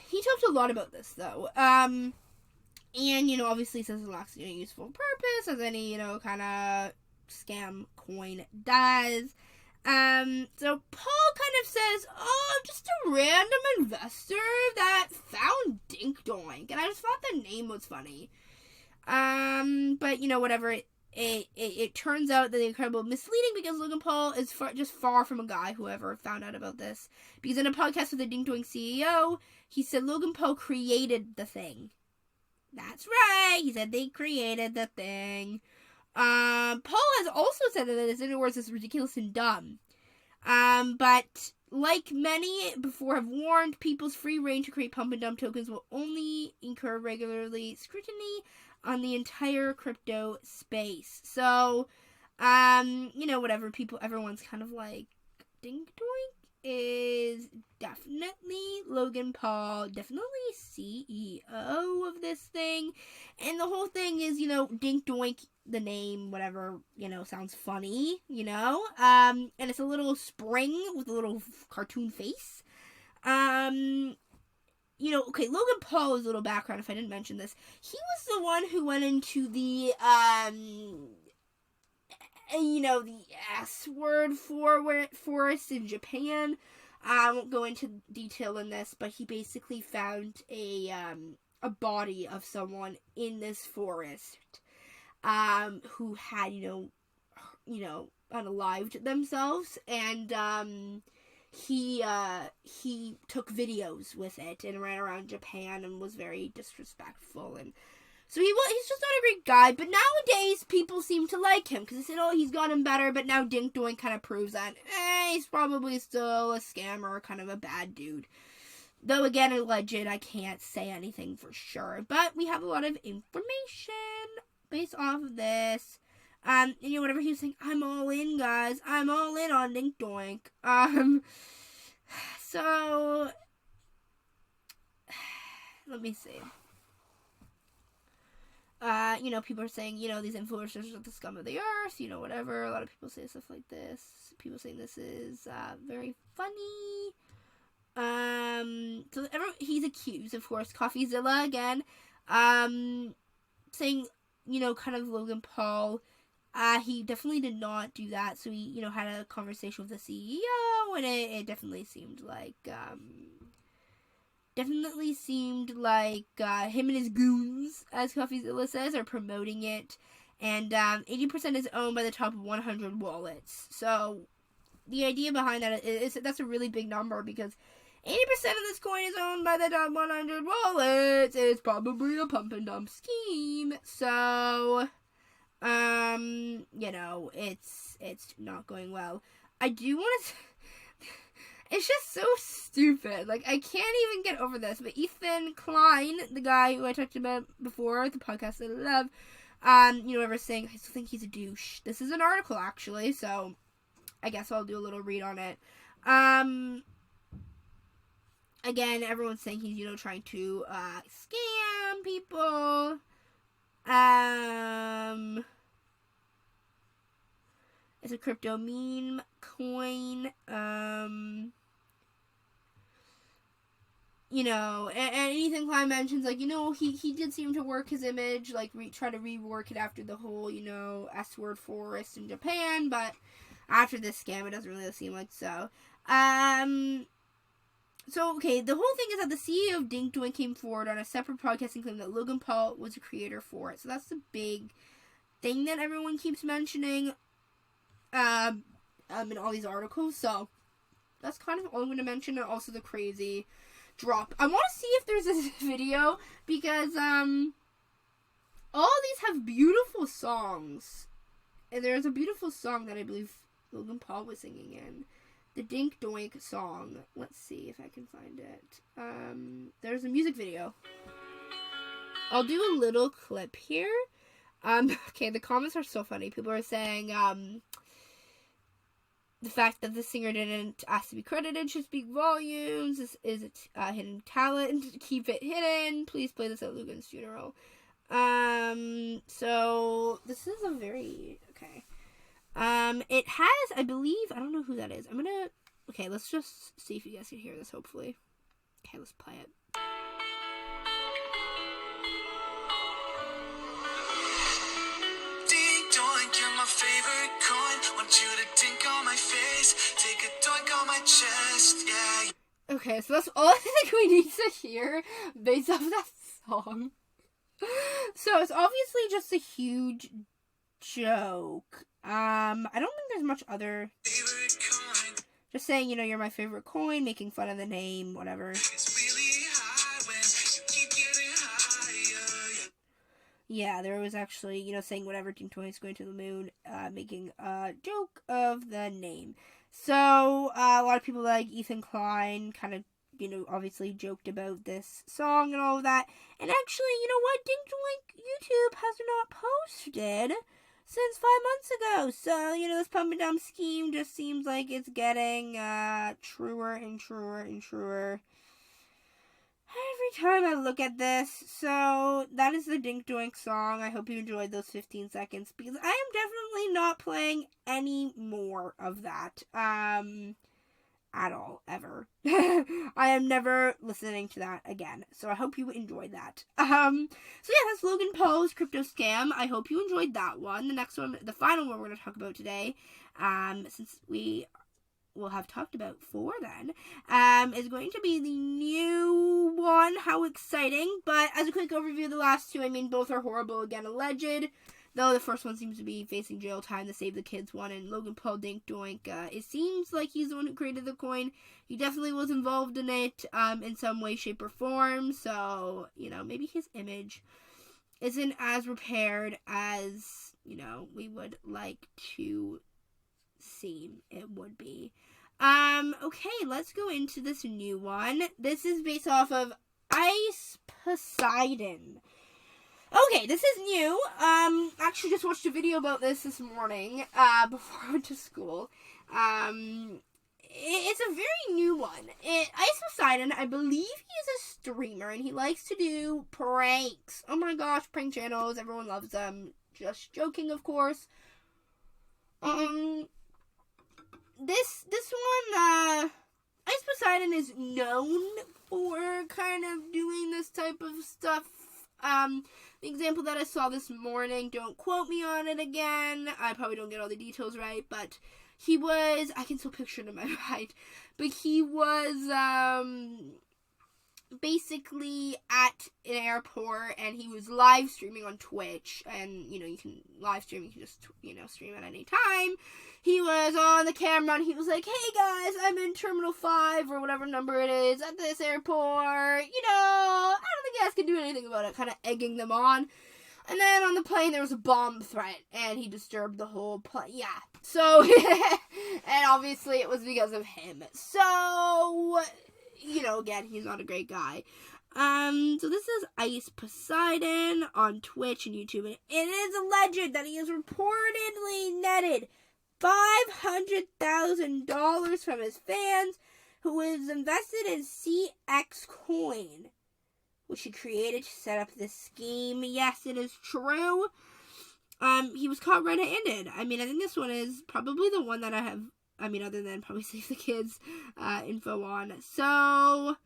He talked a lot about this though. And obviously says it lacks useful purpose, as any, kind of scam coin does. So Paul kind of says, I'm just a random investor that found Dink Doink, and I just thought the name was funny. But whatever, it turns out that the incredible misleading, because Logan Paul is far from a guy who ever found out about this. Because in a podcast with the Dink Doink CEO, he said Logan Paul created the thing. That's right, he said they created the thing. Paul has also said that his inner words is ridiculous and dumb. But like many before have warned, people's free reign to create pump and dump tokens will only incur regularly scrutiny on the entire crypto space. So, whatever, everyone's kind of like, Dink Doink is definitely Logan Paul, definitely CEO of this thing, and the whole thing is, Dink Doink, the name, whatever, sounds funny, and it's a little spring with a little cartoon face. Okay, Logan Paul is a little background if I didn't mention this. He was the one who went into the, the S-word forest in Japan. I won't go into detail in this, but he basically found a body of someone in this forest, who had, unalived themselves, and he took videos with it and ran around Japan and was very disrespectful, and so he's just not a great guy. But nowadays people seem to like him because they said, oh, he's gotten better. But now Dink Doink kind of proves that he's probably still a scammer, kind of a bad dude. Though again, alleged, I can't say anything for sure. But we have a lot of information based off of this. And whatever he was saying, I'm all in, guys. I'm all in on Dink Doink. So let me see. People are saying, these influencers are the scum of the earth, whatever. A lot of people say stuff like this. People saying this is very funny. So he's accused, of course, Coffeezilla again, saying, kind of Logan Paul. He definitely did not do that. So he, had a conversation with the CEO, and it definitely seemed like, him and his goons, as Coffeezilla says, are promoting it. And 80% is owned by the top 100 wallets. So the idea behind that is that's a really big number, because 80% of this coin is owned by the top 100 wallets. It's probably a pump and dump scheme. So, it's not going well. I do want to... It's just so stupid. Like, I can't even get over this. But Ethan Klein, the guy who I talked about before, the podcast that I love, ever saying, I still think he's a douche. This is an article, actually, so I guess I'll do a little read on it. Again, everyone's saying he's, trying to, scam people. It's a crypto meme coin. And Ethan Klein mentions, he did seem to work his image, try to rework it after the whole, S-word forest in Japan, but after this scam, it doesn't really seem like so. So, okay, the whole thing is that the CEO of Dink Doink came forward on a separate podcast and claimed that Logan Paul was a creator for it. So that's the big thing that everyone keeps mentioning, in all these articles. So that's kind of all I'm going to mention, and also the crazy drop. I want to see if there's this video, because all these have beautiful songs, and there's a beautiful song that I believe Logan Paul was singing in, the Dink Doink song. Let's see if I can find it. There's a music video. I'll do a little clip here. Okay, the comments are so funny. People are saying the fact that the singer didn't ask to be credited should speak volumes. This is a hidden talent. Keep it hidden. Please play this at Logan's funeral. So this is a very... Okay. It has, I believe... I don't know who that is. Okay, let's just see if you guys can hear this, hopefully. Okay, let's play it. My favorite coin, want you to dink on my face, take a doink on my chest, yeah. Okay, so that's all I think we need to hear based off that song. So it's obviously just a huge joke. I don't think there's much other... Just saying, you're my favorite coin, making fun of the name, whatever. It's really high when you keep getting higher. Yeah, there was actually, saying whatever, Dink Doink is going to the moon, making a joke of the name. So, a lot of people like Ethan Klein kind of, obviously joked about this song and all of that. And actually, you know what? Dink Doink YouTube has not posted since 5 months ago. So, this pump and dump scheme just seems like it's getting truer and truer and truer every time I look at this. So that is the Dink Doink song. I hope you enjoyed those 15 seconds, because I am definitely not playing any more of that at all, ever. I am never listening to that again. So I hope you enjoyed that. So yeah, that's Logan Paul's crypto scam. I hope you enjoyed that one. The next one, the final one we're going to talk about today, since we will have talked about 4 then, is going to be the new one. How exciting. But as a quick overview of the last 2, both are horrible, again, alleged. Though the first one seems to be facing jail time, the Save the Kids one, and Logan Paul Dink Doink, it seems like he's the one who created the coin. He definitely was involved in it in some way, shape, or form. So, maybe his image isn't as repaired as, we would like to see it would be. Okay, let's go into this new one. This is based off of Ice Poseidon. Okay, this is new. Actually just watched a video about this morning, before I went to school. It's a very new one. Ice Poseidon, I believe he is a streamer, and he likes to do pranks. Oh my gosh, prank channels, everyone loves them. Just joking, of course. This one, Ice Poseidon is known for kind of doing this type of stuff. The example that I saw this morning, don't quote me on it again, I probably don't get all the details right, but he was, I can still picture it in my mind, but he was, basically at an airport, and he was live streaming on Twitch, and, you can live stream, you can just, stream at any time. He was on the camera, and he was like, hey guys, I'm in Terminal 5, or whatever number it is, at this airport, I don't think you guys can do anything about it, kind of egging them on. And then on the plane, there was a bomb threat, and he disturbed the whole plane. Yeah. So, and obviously it was because of him. So, again, he's not a great guy. So this is Ice Poseidon on Twitch and YouTube, and it is alleged that he has reportedly netted $500,000 from his fans, who is invested in CxCoin, which he created to set up this scheme. Yes, it is true. He was caught red-handed. I think this one is probably the one that I have, other than probably Save the Kids info on. So,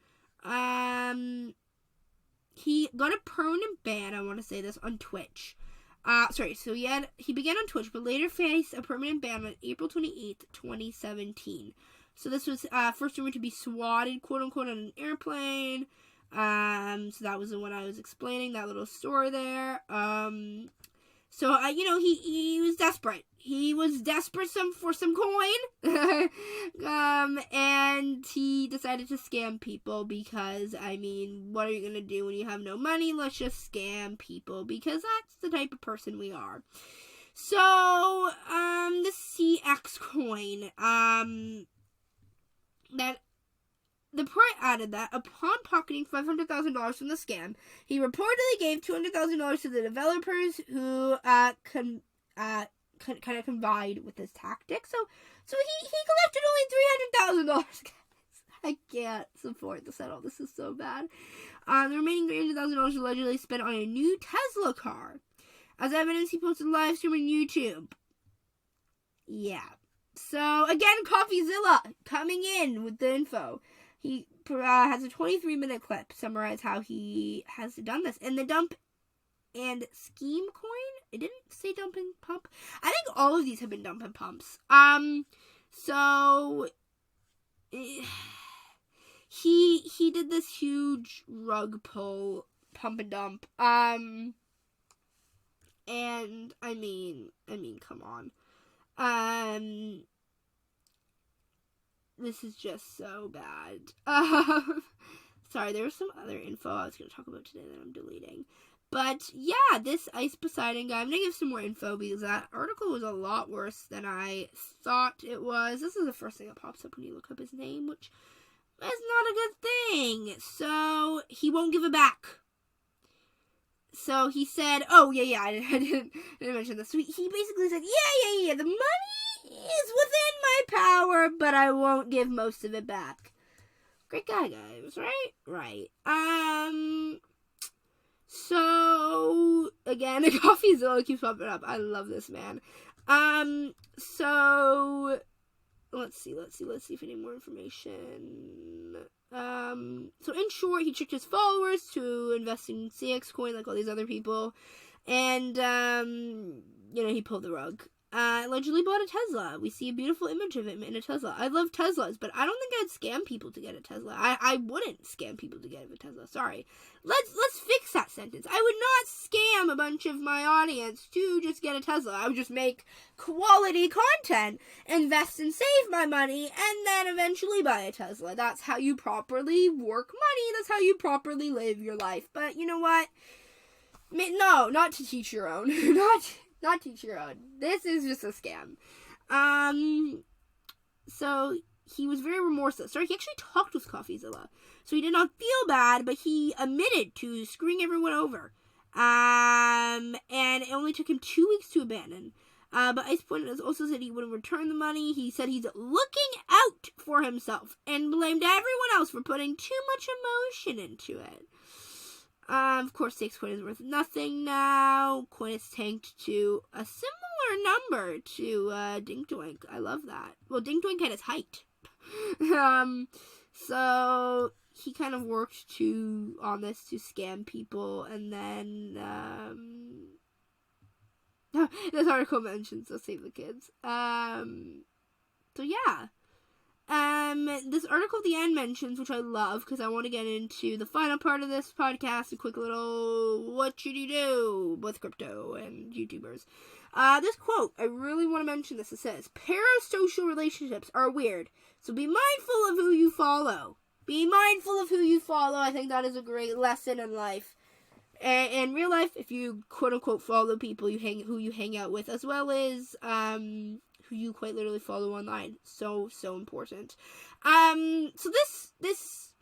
he got a permanent ban, I want to say this, on Twitch. So he began on Twitch, but later faced a permanent ban on April 28th, 2017. So this was first rumored to be swatted, quote-unquote, on an airplane. So that was the one I was explaining, that little story there. So, he was desperate. He was desperate for some coin. And he decided to scam people because, what are you going to do when you have no money? Let's just scam people, because that's the type of person we are. So, the CxCoin, that the report added that upon pocketing $500,000 from the scam, he reportedly gave $200,000 to the developers who kind of combined with his tactics. So he collected only $300,000. I can't support this at all. This is so bad. The remaining $300,000 allegedly spent on a new Tesla car. As evidence, he posted a live stream on YouTube. Yeah. So again, Coffeezilla coming in with the info. He has a 23-minute clip summarize how he has done this. And the dump and scheme coin, it didn't say dump and pump. I think all of these have been dump and pumps. So he did this huge rug pull, pump and dump. And come on. This is just so bad. Sorry, there was some other info I was going to talk about today that I'm deleting. But, yeah, this Ice Poseidon guy, I'm going to give some more info because that article was a lot worse than I thought it was. This is the first thing that pops up when you look up his name, which is not a good thing. So, he won't give it back. So, he said, I didn't mention this. So he basically said, the money is within my power, but I won't give most of it back. Great guy, guys, right? Right. So, again, Coffeezilla keeps popping up. I love this man. So, let's see if any more information. So in short, he tricked his followers to invest in CxCoin like all these other people. And, he pulled the rug. allegedly bought a Tesla. We see a beautiful image of him in a Tesla. I love Teslas, but I don't think I'd scam people to get a Tesla. I wouldn't scam people to get a Tesla. Sorry. Let's fix that sentence. I would not scam a bunch of my audience to just get a Tesla. I would just make quality content, invest and save my money, and then eventually buy a Tesla. That's how you properly work money. That's how you properly live your life. But you know what? No, not to teach your own. Not teach your own. This is just a scam. So he was very remorseless. Sorry, he actually talked with Coffeezilla. So he did not feel bad, but he admitted to screwing everyone over. And it only took him 2 weeks to abandon. But IcePoint has also said he wouldn't return the money. He said he's looking out for himself and blamed everyone else for putting too much emotion into it. Of course, CxCoin is worth nothing now. Coin is tanked to a similar number to Dink Doink. I love that. Well, Dink Doink had his height. So he kind of worked on this to scam people, and then this article mentions so save the kids. So yeah. This article at the end mentions, which I love, because I want to get into the final part of this podcast, a quick little what should you do with crypto and YouTubers. This quote, I really want to mention this. It says, parasocial relationships are weird, so be mindful of who you follow. Be mindful of who you follow. I think that is a great lesson in life. And in real life, if you quote-unquote follow people who you hang out with, as well as, who you quite literally follow online. So important. So this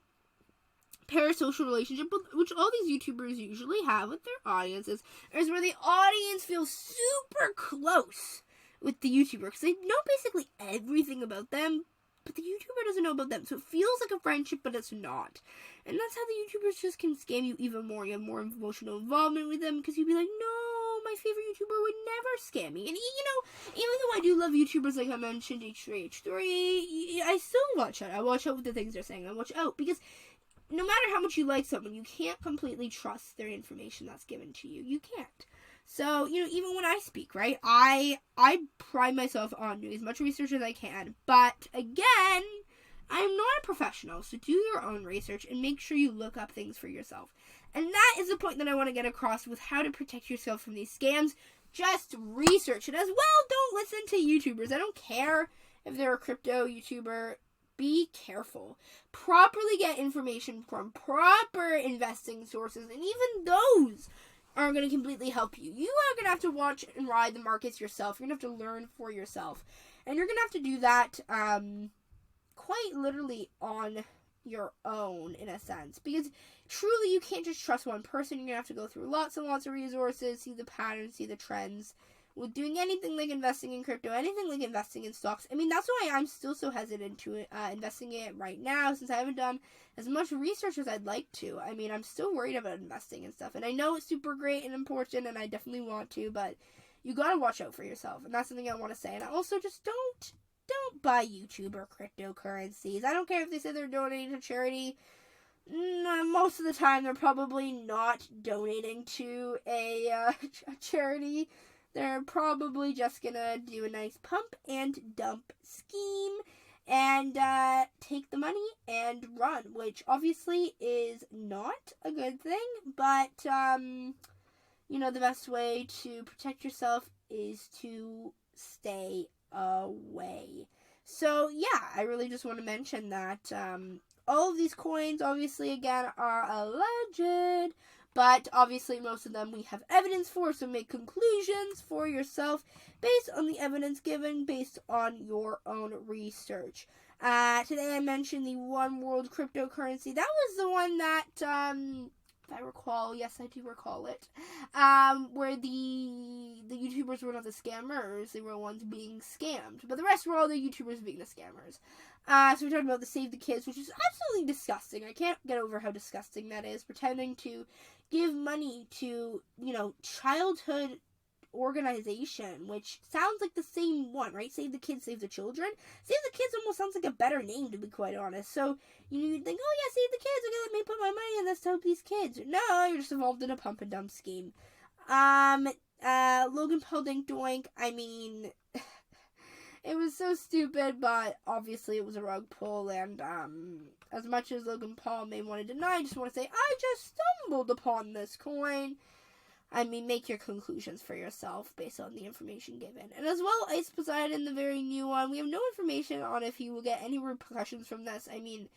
parasocial relationship, which all these YouTubers usually have with their audiences, is where the audience feels super close with the YouTuber, because they know basically everything about them, but the YouTuber doesn't know about them. So it feels like a friendship, but it's not. And that's how the YouTubers just can scam you even more. You have more emotional involvement with them, because you'd be like, no, my favorite YouTuber would never scam me. And, even though I do love YouTubers, like I mentioned, H3H3, I still watch out. I watch out with the things they're saying. I watch out, because no matter how much you like someone, you can't completely trust their information that's given to you. You can't. So, even when I speak, right, I pride myself on doing as much research as I can. But, again, I am not a professional, so do your own research and make sure you look up things for yourself. And that is the point that I want to get across with how to protect yourself from these scams. Just research it. As well, don't listen to YouTubers. I don't care if they're a crypto YouTuber. Be careful. Properly get information from proper investing sources, and even those aren't going to completely help you. You are going to have to watch and ride the markets yourself. You're going to have to learn for yourself. And you're going to have to do that quite literally on your own, in a sense. Because truly, you can't just trust one person. You're going to have to go through lots and lots of resources, see the patterns, see the trends. With doing anything like investing in crypto, anything like investing in stocks. I mean, that's why I'm still so hesitant to investing in it right now, since I haven't done as much research as I'd like to. I mean, I'm still worried about investing and stuff. And I know it's super great and important, and I definitely want to, but you gotta watch out for yourself. And that's something I want to say. And I also just don't buy YouTube or cryptocurrencies. I don't care if they say they're donating to charity. Most of the time, they're probably not donating to a charity. They're probably just gonna do a nice pump and dump scheme and take the money and run, which obviously is not a good thing, but the best way to protect yourself is to stay away. So yeah, I really just want to mention that all of these coins, obviously, again, are alleged. But obviously most of them we have evidence for, so make conclusions for yourself based on the evidence given, based on your own research. Today I mentioned the One World cryptocurrency. That was the one that, if I recall, yes I do recall it, where the YouTubers were not the scammers, they were the ones being scammed. But the rest were all the YouTubers being the scammers. So we're talking about the Save the Kids, which is absolutely disgusting. I can't get over how disgusting that is. Pretending to give money to, childhood organization, which sounds like the same one, right? Save the Kids, Save the Children. Save the Kids almost sounds like a better name, to be quite honest. So, you'd think, oh yeah, Save the Kids, okay, let me put my money in this to help these kids. No, you're just involved in a pump and dump scheme. Logan Paul Dink Doink, I mean, It was so stupid, but obviously it was a rug pull, and as much as Logan Paul may want to deny, I just want to say, I just stumbled upon this coin. I mean, make your conclusions for yourself based on the information given. And as well, Ice Poseidon, the very new one, we have no information on if he will get any repercussions from this. I mean,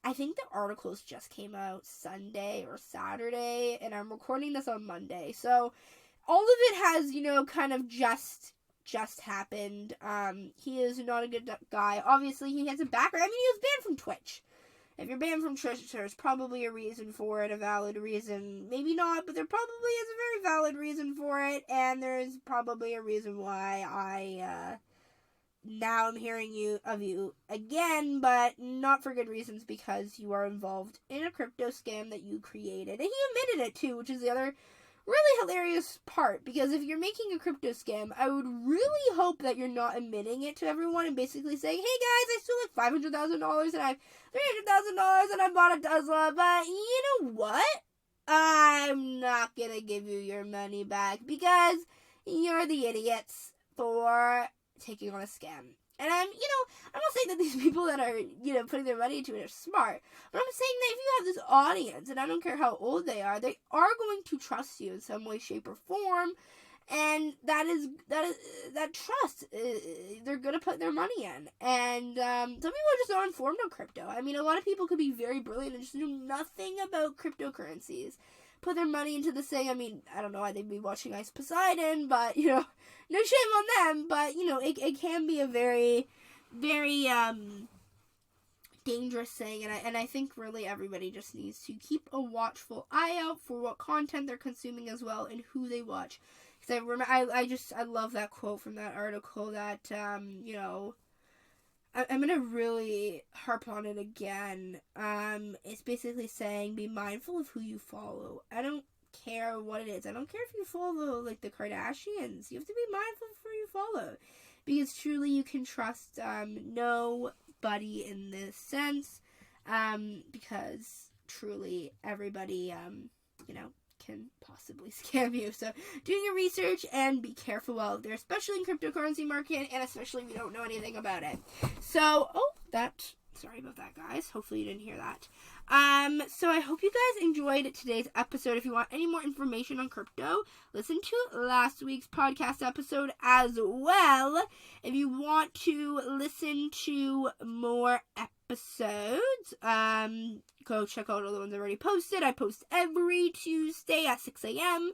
I think the articles just came out Sunday or Saturday, and I'm recording this on Monday. So, all of it has, kind of just happened. He is not a good guy. Obviously, he has a background. I mean, he was banned from Twitch. If you're banned from Twitch, there's probably a reason for it, a valid reason. Maybe not, but there probably is a very valid reason for it, and there's probably a reason why now I'm hearing of you again, but not for good reasons, because you are involved in a crypto scam that you created. And he admitted it too, which is the other really hilarious part, because if you're making a crypto scam, I would really hope that you're not admitting it to everyone and basically saying, hey guys, I stole like $500,000 and I have $300,000 and I bought a Tesla, but you know what? I'm not gonna give you your money back because you're the idiots for taking on a scam. And I'm not saying that these people that are, putting their money into it are smart. But I'm saying that if you have this audience, and I don't care how old they are going to trust you in some way, shape, or form. And that trust, they're going to put their money in. And some people are just not informed on crypto. I mean, a lot of people could be very brilliant and just know nothing about cryptocurrencies. Put their money into this thing. I mean, I don't know why they'd be watching Ice Poseidon, but, no shame on them, but, it can be a very, very, dangerous thing, and I think really everybody just needs to keep a watchful eye out for what content they're consuming as well, and who they watch. Because I love that quote from that article that, I'm gonna really harp on it again. It's basically saying, be mindful of who you follow. I don't care what it is. I don't care if you follow, like, the Kardashians. You have to be mindful of who you follow. Because truly you can trust, nobody in this sense. Because truly everybody, can possibly scam you. So do your research and be careful out there, especially in cryptocurrency market, and especially if you don't know anything about it. So, sorry about that, guys. Hopefully you didn't hear that. So I hope you guys enjoyed today's episode. If you want any more information on crypto, listen to last week's podcast episode as well. If you want to listen to more episodes, go check out all the ones I already posted. I post every Tuesday at 6 a.m.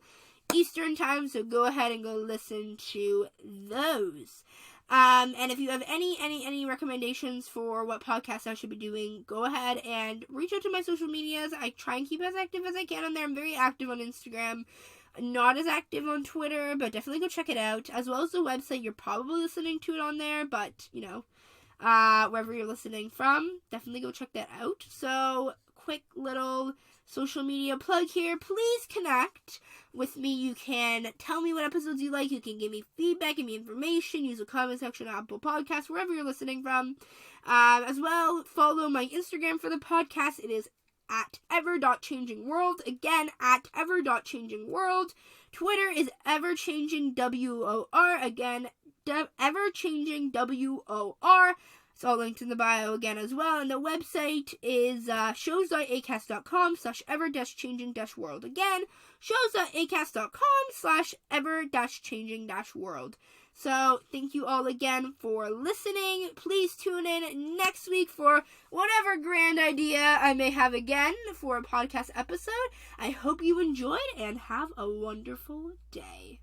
Eastern time, so go ahead and go listen to those. And if you have any recommendations for what podcasts I should be doing, go ahead and reach out to my social medias. I try and keep as active as I can on there. I'm very active on Instagram, not as active on Twitter, but definitely go check it out, as well as the website. You're probably listening to it on there, but, wherever you're listening from, definitely go check that out. So, quick little social media plug here. Please connect with me. You can tell me what episodes you like. You can give me feedback, give me information. Use the comment section on Apple Podcasts, wherever you're listening from. As well, follow my Instagram for the podcast. It is at ever.changingworld. Again, at ever.changingworld. Twitter is everchangingwor. Again, everchangingwor. It's all linked in the bio again as well. And the website is shows.acast.com/ever-changing-world. Again, shows.acast.com/ever-changing-world. So, thank you all again for listening. Please tune in next week for whatever grand idea I may have again for a podcast episode. I hope you enjoyed and have a wonderful day.